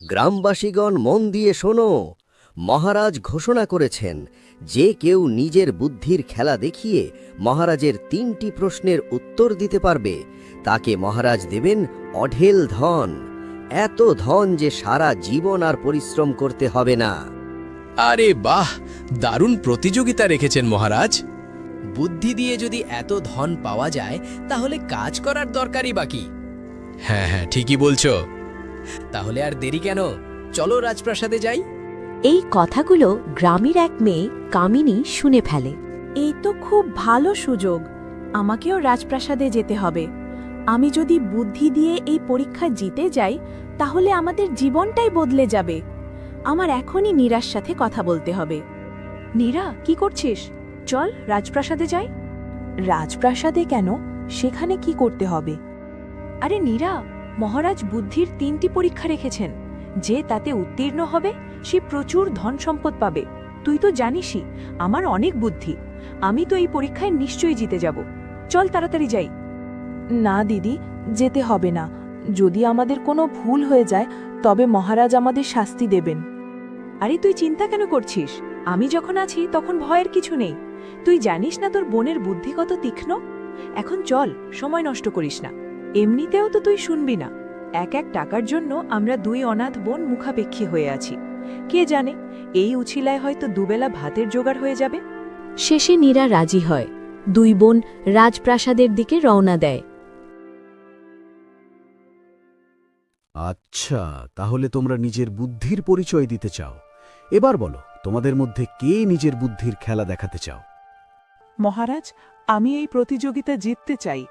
গ্রামবাসীগণ মন দিয়ে শোনো, মহারাজ ঘোষণা করেছেন, যে কেউ নিজের বুদ্ধির খেলা দেখিয়ে মহারাজের 3টি প্রশ্নের উত্তর দিতে পারবে, তাকে মহারাজ দেবেন অঢেল ধন, এত ধন যে সারা জীবন আর পরিশ্রম করতে হবে না। আরে বাহ, দারুণ প্রতিযোগিতা রেখেছেন মহারাজ। বুদ্ধি দিয়ে যদি এত ধন পাওয়া যায় তাহলে কাজ করার দরকারই বাকি। হ্যাঁ হ্যাঁ, ঠিকই বলছো। তাহলে আর দেরি কেন, চলো রাজপ্রাসাদে যাই। এই কথাগুলো গ্রামের এক মেয়ে কামিনী শুনে ফেলে। এই তো খুব ভালো সুযোগ, আমাকেও রাজপ্রাসাদে যেতে হবে। আমি যদি বুদ্ধি দিয়ে এই পরীক্ষা জিতে যাই তাহলে আমাদের জীবনটাই বদলে যাবে। আমার এখনই নীরার সাথে কথা বলতে হবে। নীরা, কি করছিস? চল রাজপ্রাসাদে যাই। রাজপ্রাসাদে কেন? সেখানে কি করতে হবে? আরে নীরা, মহারাজ বুদ্ধির 3টি পরীক্ষা রেখেছেন। যে তাতে উত্তীর্ণ হবে সে প্রচুর ধন সম্পদ পাবে। তুই তো জানিসই আমার অনেক বুদ্ধি, আমি তো এই পরীক্ষায় নিশ্চয়ই জিতে যাব। চল তাড়াতাড়ি যাই। না দিদি, যেতে হবে না। যদি আমাদের কোনো ভুল হয়ে যায় তবে মহারাজ আমাদের শাস্তি দেবেন। আরে তুই চিন্তা কেন করছিস? আমি যখন আছি তখন ভয়ের কিছু নেই। তুই জানিস না তোর বোনের বুদ্ধি কত তীক্ষ্ণ। এখন চল, সময় নষ্ট করিস না। এমনিতেও তো তুই শুনবি না। এক টাকার জন্য আমরা 2 অনাথ বোন মুখাপেক্ষী হয়ে আছি। কে জানে, এই উছিলায় হয়তো দুবেলা ভাতের জোগাড় হয়ে যাবে। শেষে নীরা রাজি হয়। 2 বোন রাজপ্রাসাদের দিকে রওনা দেয়। আচ্ছা, তাহলে তোমরা নিজের বুদ্ধির পরিচয় দিতে চাও। এবার বলো, তোমাদের মধ্যে কে নিজের বুদ্ধির খেলা দেখাতে চাও? মহারাজ, আমি এই প্রতিযোগিতা জিততে চাই।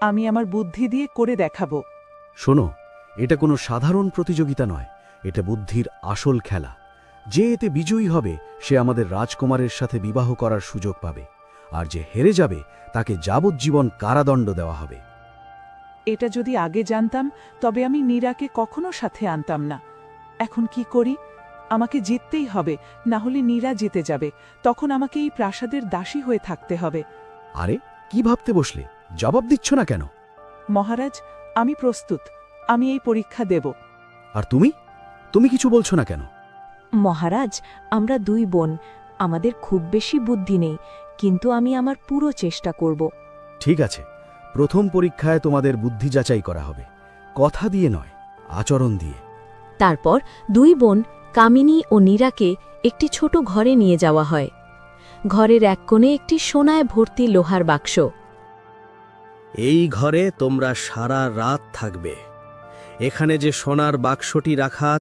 আমি আমার বুদ্ধি দিয়ে করে দেখাবো। শোনো, এটা কোনো সাধারণ প্রতিযোগিতা নয়, এটা বুদ্ধির আসল খেলা। যে এতে বিজয়ী হবে সে আমাদের রাজকুমারের সাথে বিবাহ করার সুযোগ পাবে, আর যে হেরে যাবে তাকে যাবজ্জীবন কারাদণ্ড দেওয়া হবে। এটা যদি আগে জানতাম তবে আমি নীরাকে কখনো সাথে আনতাম না। এখন কি করি? আমাকে জিততেই হবে, না হলে নীরা জিতে যাবে। তখন আমাকে এই প্রাসাদের দাসী হয়ে থাকতে হবে। আরে, কি ভাবতে বসলে? জবাব দিচ্ছ না কেন? মহারাজ, আমি প্রস্তুত। আমি এই পরীক্ষা দেব। আর তুমি তুমি কিছু বলছো না কেন? মহারাজ, আমরা 2 বোন, আমাদের খুব বেশি বুদ্ধি নেই, কিন্তু আমি আমার পুরো চেষ্টা করব। ঠিক আছে, প্রথম পরীক্ষায় তোমাদের বুদ্ধি যাচাই করা হবে, কথা দিয়ে নয়, আচরণ দিয়ে। তারপর 2 বোন কামিনী ও নীরাকে একটি ছোট ঘরে নিয়ে যাওয়া হয়। ঘরের এক কোণে একটি সোনায় ভর্তি লোহার বাক্স। এই ঘরে তোমরা সারা রাত থাকবে। এখানে যে সোনার বাক্সটি রাখা